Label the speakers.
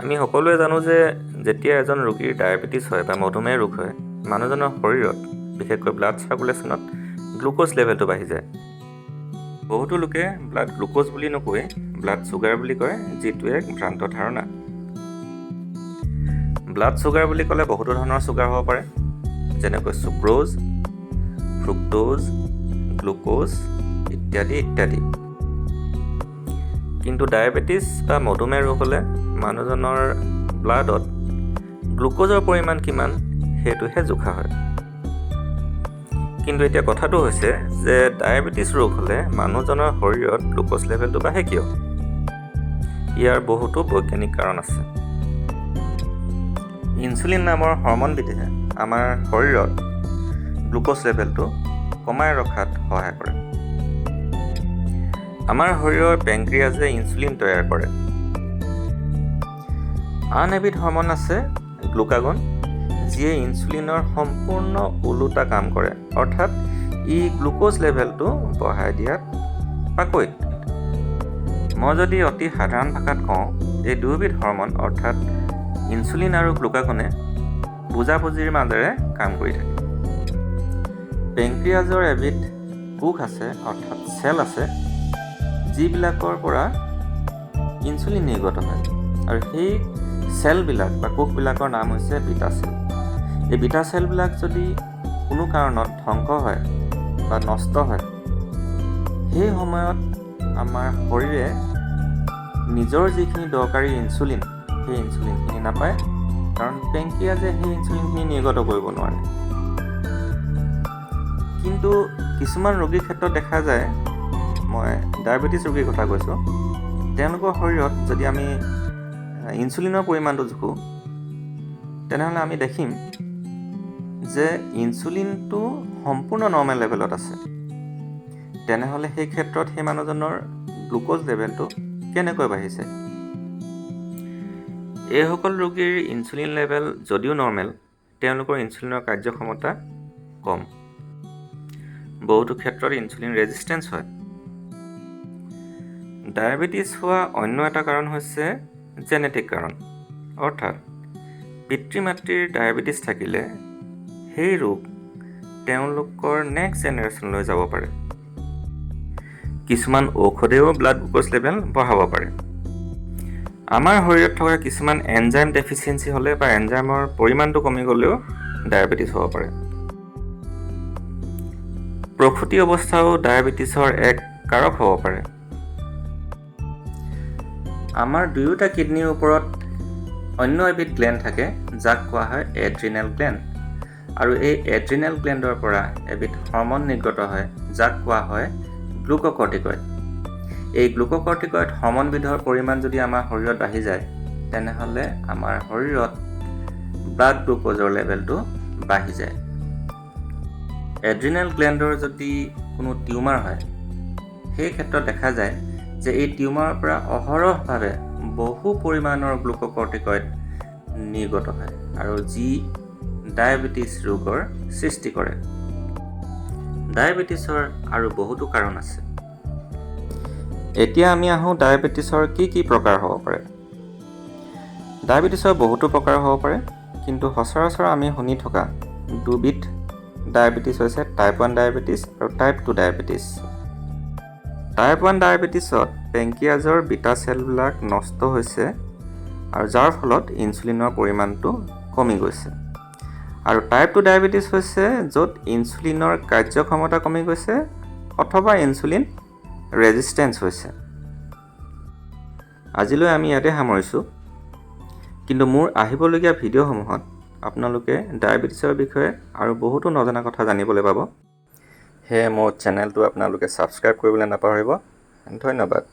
Speaker 1: আমি সকলোৱে জানো যে যেতিয়া এজন ৰোগীৰ ডায়েবেটিছ হয় বা মধুমেহ ৰোগ হয়, মানুহজনৰ শৰীৰত বিশেষকৈ ব্লাড চাৰ্কুলেশ্যনত গ্লুক'জ লেভেলটো বাঢ়ি যায়। বহুতো লোকে ব্লাড গ্লুক'জ বুলি নকৈ ব্লাড চুগাৰ বুলি কয়, যিটো এক ভ্ৰান্ত ধাৰণা। ব্লাড চুগাৰ বুলি ক'লে বহুতো ধৰণৰ চুগাৰ হ'ব পাৰে, যেনেকৈ চুক্ৰ'জ, ফ্ৰুক্টোজ, গ্লুক'জ ইত্যাদি ইত্যাদি। কিন্তু ডায়েবেটিছ বা মধুমেহ ৰোগ হ'লে মানুহজনৰ ব্লাডত গ্লুক'জৰ পৰিমাণ কিমান সেইটোহে জোখা হয়। কিন্তু এতিয়া কথাটো হৈছে যে ডায়েবেটিছ ৰোগ হ'লে মানুহজনৰ শৰীৰত গ্লুক'জ লেভেলটো বাঢ়ে কিয়? ইয়াৰ বহুতো বৈজ্ঞানিক কাৰণ আছে। ইনচুলিন নামৰ হৰম'নবিধে আমাৰ শৰীৰত গ্লুক'জ লেভেলটো কমাই ৰখাত সহায় কৰে। আমাৰ শৰীৰৰ পেংক্ৰিয়াছে ইনচুলিন তৈয়াৰ কৰে। আন এবিধ হৰম'ন আছে গ্লুকাগন, যিয়ে ইনচুলিনৰ সম্পূৰ্ণ ওলোটা কাম কৰে, অৰ্থাৎ ই গ্লুক'জ লেভেলটো বঢ়াই দিয়াত পাকৈত। মই যদি অতি সাধাৰণ ভাষাত কওঁ, এই দুয়োবিধ হৰম'ন অৰ্থাৎ ইনচুলিন আৰু গ্লুকাগনে বুজাবুজিৰ মাজেৰে কাম কৰি থাকে। পেংক্ৰিয়াজৰ এবিধ কোষ আছে অৰ্থাৎ চেল আছে, যিবিলাকৰ পৰা ইনচুলিন নিৰ্গত হয়, আৰু সেই চেলবিলাক বা কোষবিলাকৰ নাম হৈছে বিটা চেল। এই বিটা চেলবিলাক যদি কোনো কাৰণত ধ্বংস হয় বা নষ্ট হয়, সেই সময়ত আমাৰ শৰীৰে নিজৰ যিখিনি দৰকাৰী ইনচুলিন, সেই ইনচুলিনখিনি নাপায়, কাৰণ পেংক্ৰিয়াজে সেই ইনচুলিনখিনি নিৰ্গত কৰিব নোৱাৰে। কিন্তু কিছুমান ৰোগীৰ ক্ষেত্ৰত দেখা যায়, মই ডায়েবেটিছ ৰোগীৰ কথা কৈছোঁ, তেওঁলোকৰ শৰীৰত যদি আমি ইনচুলিনৰ পৰিমাণটো জোখোঁ, তেনেহ'লে আমি দেখিম যে ইনচুলিনটো সম্পূৰ্ণ নৰ্মেল লেভেলত আছে। তেনেহ'লে সেই ক্ষেত্ৰত সেই মানুহজনৰ গ্লুক'জ লেভেলটো কেনেকৈ বাঢ়িছে? এইসকল ৰোগীৰ ইনচুলিন লেভেল যদিও নৰ্মেল, তেওঁলোকৰ ইনচুলিনৰ কাৰ্যক্ষমতা কম। বহুতো ক্ষেত্ৰত ইনচুলিন ৰেজিষ্টেঞ্চ হয়। ডায়েবেটিছ হোৱা অন্য এটা কাৰণ হৈছে জেনেটিক কাৰণ, অৰ্থাৎ পিতৃ মাতৃৰ ডায়েবেটিছ থাকিলে সেই ৰোগ তেওঁলোকৰ নেক্সট জেনেৰেশ্যনলৈ যাব পাৰে। কিছুমান ঔষধেও ব্লাড গ্লুক'জ লেভেল বঢ়াব পাৰে। আমাৰ শৰীৰত থকা কিছুমান এনজাইম ডেফিচিয়েঞ্চি হ'লে বা এনজাইমৰ পৰিমাণটো কমি গ'লেও ডায়েবেটিছ হ'ব পাৰে। প্ৰসূতি অৱস্থাও ডায়েবেটিছৰ এক কাৰক হ'ব পাৰে। আমাৰ দুয়োটা কিডনীৰ ওপৰত অন্য এবিধ গ্লেণ্ড থাকে, যাক কোৱা হয় এড্ৰিনেল গ্লেণ্ড, আৰু এই এড্ৰিনেল গ্লেণ্ডৰ পৰা এবিধ হৰম'ন নিৰ্গত হয়, যাক কোৱা হয় গ্লুক'কৰ্টিকইড। এই গ্লুক'কৰ্টিকইড হৰম'নবিধৰ পৰিমাণ যদি আমাৰ শৰীৰত বাঢ়ি যায়, তেনেহ'লে আমাৰ শৰীৰত ব্লাড গ্লুক'জৰ লেভেলটো বাঢ়ি যায়। এড্ৰিনেল গ্লেণ্ডৰ যদি কোনো টিউমাৰ হয়, সেই ক্ষেত্ৰত দেখা যায় যে এই টিউমাৰৰ পৰা অহৰহভাৱে বহু পৰিমাণৰ গ্লুক'কৰ্টিকইড নিৰ্গত হয়, আৰু যি ডায়েবেটিছ ৰোগৰ সৃষ্টি কৰে। ডায়েবেটিছৰ আৰু বহুতো কাৰণ আছে। এতিয়া আমি আহোঁ ডায়েবেটিছৰ কি কি প্ৰকাৰ হ'ব পাৰে। ডায়েবেটিছৰ বহুতো প্ৰকাৰ হ'ব পাৰে, কিন্তু সচৰাচৰ আমি শুনি থকা দুবিধ ডায়েবেটিছ হৈছে টাইপ 1 ডায়েবেটিছ আৰু টাইপ 2 ডায়েবেটিছ। টাইপ 1 ডায়েবেটিছত পেংক্ৰিয়াজৰ বিটা চেলবিলাক নষ্ট হৈছে, আৰু যাৰ ফলত ইনচুলিনৰ পৰিমাণটো কমি গৈছে। আৰু টাইপ 2 ডায়েবেটিছ হৈছে য'ত ইনচুলিনৰ কাৰ্যক্ষমতা কমি গৈছে অথবা ইনচুলিন ৰেজিষ্টেঞ্চ হৈছে। আজিলৈ আমি ইয়াতে সামৰিছোঁ, কিন্তু মোৰ আহিবলগীয়া ভিডিঅ'সমূহত আপোনালোকে ডায়েবেটিছৰ বিষয়ে আৰু বহুতো নজনা কথা জানিবলৈ পাব। সেয়ে মোৰ চেনেলটো আপোনালোকে ছাবস্ক্ৰাইব কৰিবলৈ নাপাহৰিব। ধন্যবাদ।